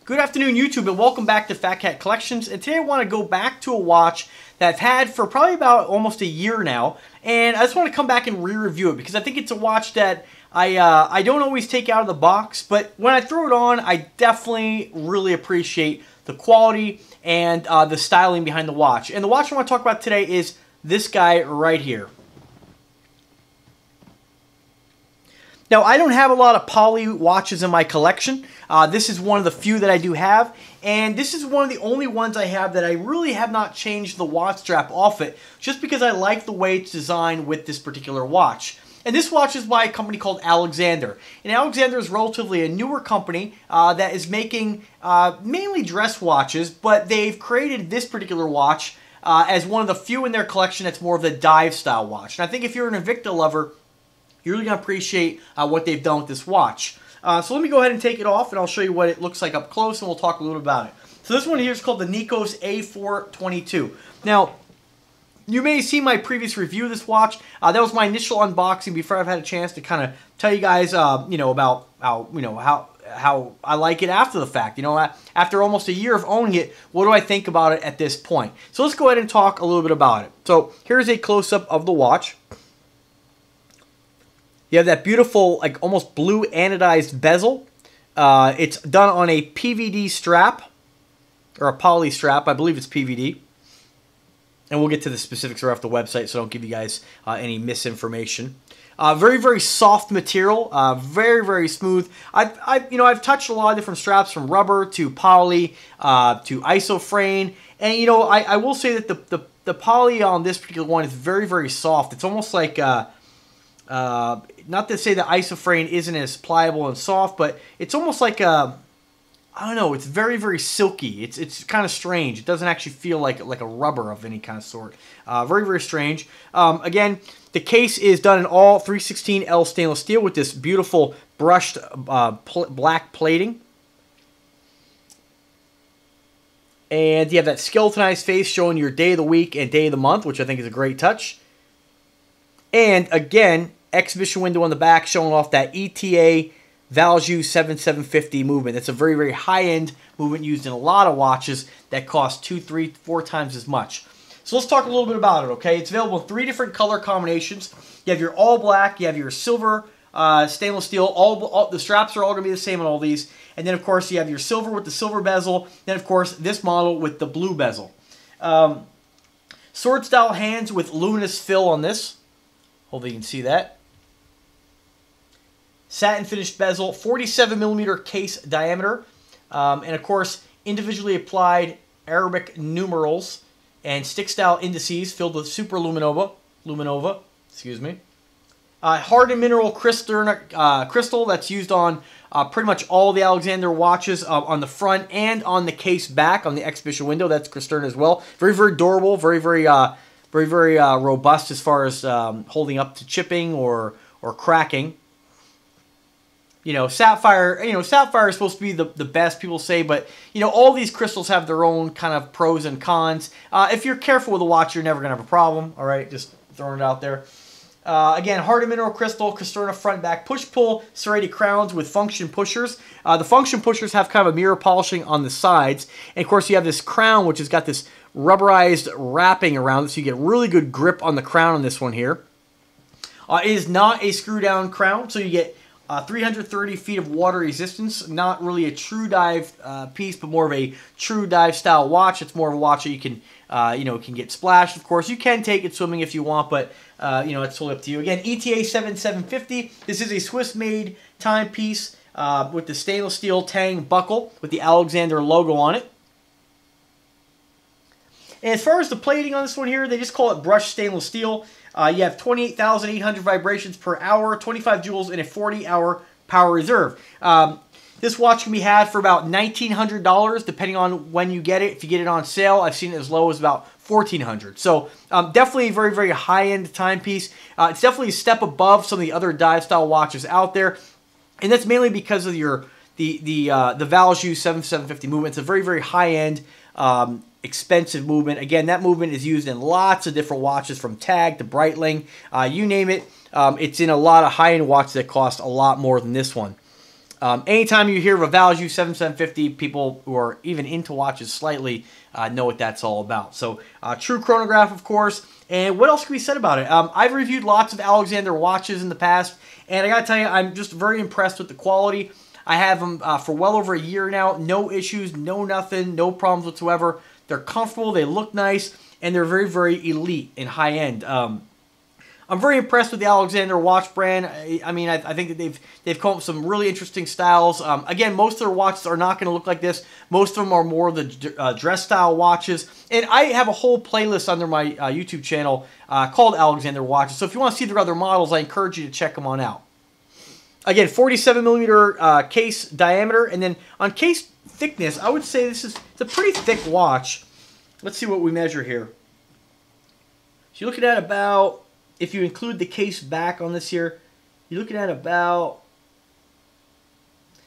Good afternoon, YouTube, and welcome back to Fat Cat Collections. And today I want to go back to a watch that I've had for probably about almost a year now, and I just want to come back and re-review it because I think it's a watch that I don't always take out of the box, but when I throw it on, I definitely really appreciate the quality and the styling behind the watch. And the watch I want to talk about today is this guy right here. Now, I don't have a lot of poly watches in my collection. This is one of the few that I do have, and this is one of the only ones I have that I really have not changed the watch strap off it, just because I like the way it's designed with this particular watch. And this watch is by a company called Alexander. And Alexander is relatively a newer company that is making mainly dress watches, but they've created this particular watch as one of the few in their collection that's more of the dive style watch. And I think if you're an Invicta lover, you're really going to appreciate what they've done with this watch. So let me go ahead and take it off, and I'll show you what it looks like up close, and we'll talk a little bit about it. So this one here is called the Nikos A422. Now, you may have seen my previous review of this watch. That was my initial unboxing before I've had a chance to kind of tell you guys, about how I like it after the fact. After almost a year of owning it, what do I think about it at this point? So let's go ahead and talk a little bit about it. So here's a close-up of the watch. You have that beautiful, like almost blue anodized bezel. It's done on a PVD strap, or a poly strap. I believe it's PVD. And we'll get to the specifics right off the website, so don't give you guys any misinformation. Very, very soft material. Very, very smooth. I've touched a lot of different straps, from rubber to poly to isofrane. And I will say that the poly on this particular one is very, very soft. It's almost like not to say that isofrane isn't as pliable and soft, but it's almost like I don't know, it's very, very silky. It's kind of strange. It doesn't actually feel like a rubber of any kind of sort. Very, very strange. Again, the case is done in all 316L stainless steel with this beautiful brushed black plating. And you have that skeletonized face showing your day of the week and day of the month, which I think is a great touch. And again, exhibition window on the back showing off that ETA Valjoux 7750 movement. That's a very, very high-end movement used in a lot of watches that cost 2, 3, 4 times as much. So let's talk a little bit about it, okay? It's available in 3 different color combinations. You have your all black, you have your silver stainless steel. All the straps are all going to be the same on all these. And then, of course, you have your silver with the silver bezel. Then, of course, this model with the blue bezel. Sword-style hands with luminous fill on this. Hopefully you can see that. Satin finished bezel, 47mm case diameter, and of course individually applied Arabic numerals and stick-style indices filled with luminova. Excuse me. Hardened mineral crystal that's used on pretty much all the Alexander watches on the front and on the case back on the exhibition window. That's Crystal as well. Very, very durable. Very, very robust as far as holding up to chipping or cracking. Sapphire. Sapphire is supposed to be the best, people say, but all these crystals have their own kind of pros and cons. If you're careful with a watch, you're never gonna have a problem. All right, just throwing it out there. Again, hardened mineral crystal, Casterna front and back push-pull, serrated crowns with function pushers. The function pushers have kind of a mirror polishing on the sides, and of course you have this crown which has got this rubberized wrapping around it, so you get really good grip on the crown on this one here. It is not a screw-down crown, so you get 330 feet of water resistance. Not really a true dive piece, but more of a true dive style watch. It's more of a watch that you can, can get splashed. Of course, you can take it swimming if you want, but it's totally up to you. Again, ETA 7750. This is a Swiss-made timepiece with the stainless steel tang buckle with the Alexander logo on it. And as far as the plating on this one here, they just call it brushed stainless steel. You have 28,800 vibrations per hour, 25 joules, and a 40-hour power reserve. This watch can be had for about $1,900, depending on when you get it. If you get it on sale, I've seen it as low as about $1,400. So definitely a very, very high-end timepiece. It's definitely a step above some of the other dive-style watches out there, and that's mainly because of the Valjoux 7750 movement. It's a very, very high-end expensive movement. Again, that movement is used in lots of different watches, from Tag to Breitling, you name it. It's in a lot of high-end watches that cost a lot more than this one. Anytime you hear of a Valjoux 7750, people who are even into watches slightly know what that's all about. So, true chronograph, of course. And what else can be said about it? I've reviewed lots of Alexander watches in the past, and I gotta tell you, I'm just very impressed with the quality. I have them for well over a year now. No issues, no nothing, no problems whatsoever. They're comfortable, they look nice, and they're very, very elite and high-end. I'm very impressed with the Alexander watch brand. I mean, I think that they've come up with some really interesting styles. Again, most of their watches are not going to look like this. Most of them are more the dress style watches. And I have a whole playlist under my YouTube channel called Alexander watches. So if you want to see their other models, I encourage you to check them on out. Again, 47 millimeter case diameter, and then on case thickness, I would say it's a pretty thick watch. Let's see what we measure here. So you're looking at about, if you include the case back on this here, you're looking at about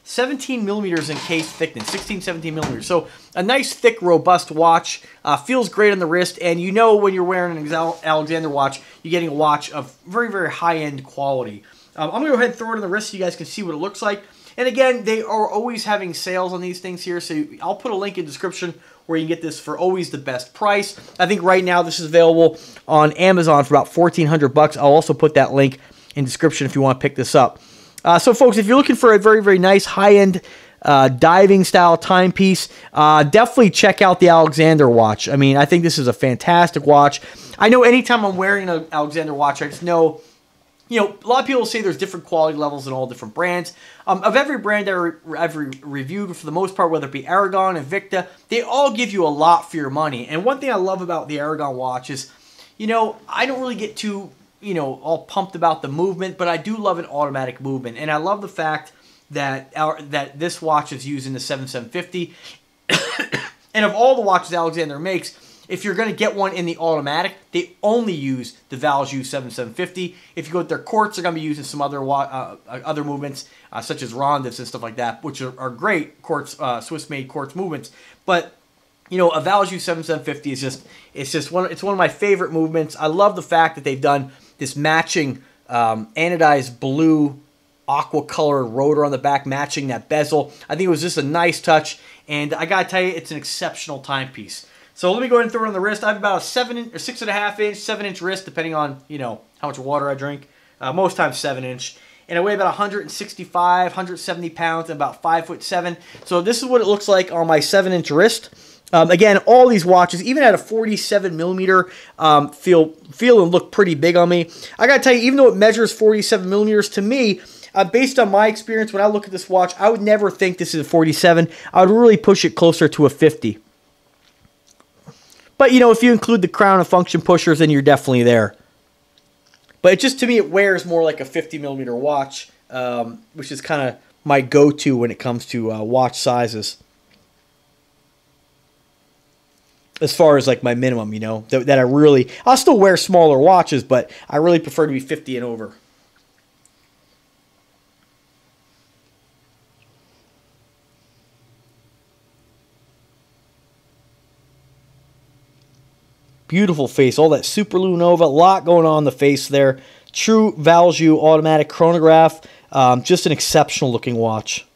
17 millimeters in case thickness, 16, 17 millimeters. So a nice, thick, robust watch. Feels great on the wrist, and you know when you're wearing an Alexander watch, you're getting a watch of very, very high-end quality. I'm going to go ahead and throw it on the wrist so you guys can see what it looks like. And again, they are always having sales on these things here, so I'll put a link in the description where you can get this for always the best price. I think right now this is available on Amazon for about $1,400. I'll also put that link in the description if you want to pick this up. So folks, if you're looking for a very, very nice high-end diving style timepiece, definitely check out the Alexander watch. I mean, I think this is a fantastic watch. I know anytime I'm wearing an Alexander watch, I just know, you know, a lot of people say there's different quality levels in all different brands. Of every brand that I've reviewed, for the most part, whether it be Aragon, Invicta, they all give you a lot for your money. And one thing I love about the Aragon watch is, you know, I don't really get too, you know, all pumped about the movement, but I do love an automatic movement. And I love the fact that this watch is using the 7750. And of all the watches Alexander makes, if you're going to get one in the automatic, they only use the Valjoux 7750. If you go with their quartz, they're going to be using some other movements, such as rondis and stuff like that, which are great quartz, Swiss-made quartz movements. But you know, a Valjoux 7750 is just one of my favorite movements. I love the fact that they've done this matching anodized blue aqua color rotor on the back, matching that bezel. I think it was just a nice touch, and I gotta tell you, it's an exceptional timepiece. So let me go ahead and throw it on the wrist. I have about a 6.5 inch, 7 inch wrist, depending on, you know, how much water I drink. Most times 7 inch. And I weigh about 165, 170 pounds, and about 5'7". So this is what it looks like on my 7 inch wrist. Again, all these watches, even at a 47 millimeter, feel and look pretty big on me. I gotta tell you, even though it measures 47 millimeters, to me, based on my experience, when I look at this watch, I would never think this is a 47. I would really push it closer to a 50. But, you know, if you include the crown and function pushers, then you're definitely there. But it just, to me, it wears more like a 50 millimeter watch, which is kind of my go-to when it comes to watch sizes. As far as like my minimum, you know, that I really, I'll still wear smaller watches, but I really prefer to be 50 and over. Beautiful face, all that Superlunova, a lot going on in the face there. True Valjoux automatic chronograph, just an exceptional looking watch.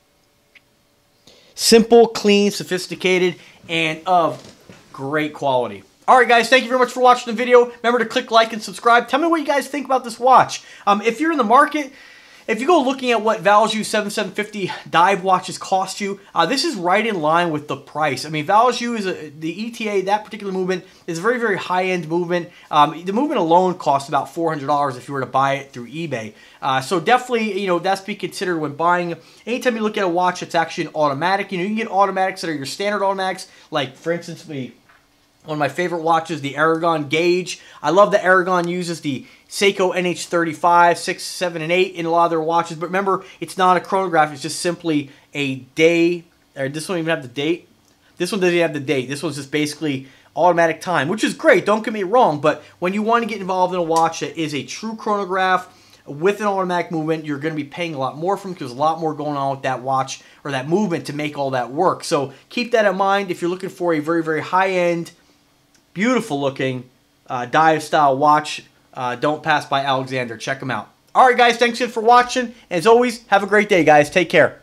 Simple, clean, sophisticated, and of great quality. Alright guys, thank you very much for watching the video. Remember to click like and subscribe. Tell me what you guys think about this watch. If you're in the market, if you go looking at what Valjoux 7750 dive watches cost you, this is right in line with the price. I mean, Valjoux is the ETA, that particular movement, is a very, very high-end movement. The movement alone costs about $400 if you were to buy it through eBay. So definitely, you know, that's to be considered when buying. Anytime you look at a watch that's actually an automatic, you know, you can get automatics that are your standard automatics, like, for instance, one of my favorite watches, the Aragon Gauge. I love that Aragon uses the Seiko NH35, 6, 7, and 8 in a lot of their watches. But remember, it's not a chronograph. It's just simply a day. Or this one even have the date. This one doesn't have the date. This one's just basically automatic time, which is great. Don't get me wrong. But when you want to get involved in a watch that is a true chronograph with an automatic movement, you're going to be paying a lot more for them because there's a lot more going on with that watch or that movement to make all that work. So keep that in mind if you're looking for a very, very high-end, beautiful looking dive style watch. Don't pass by Alexander. Check them out. Alright guys, thanks again for watching. As always, have a great day guys. Take care.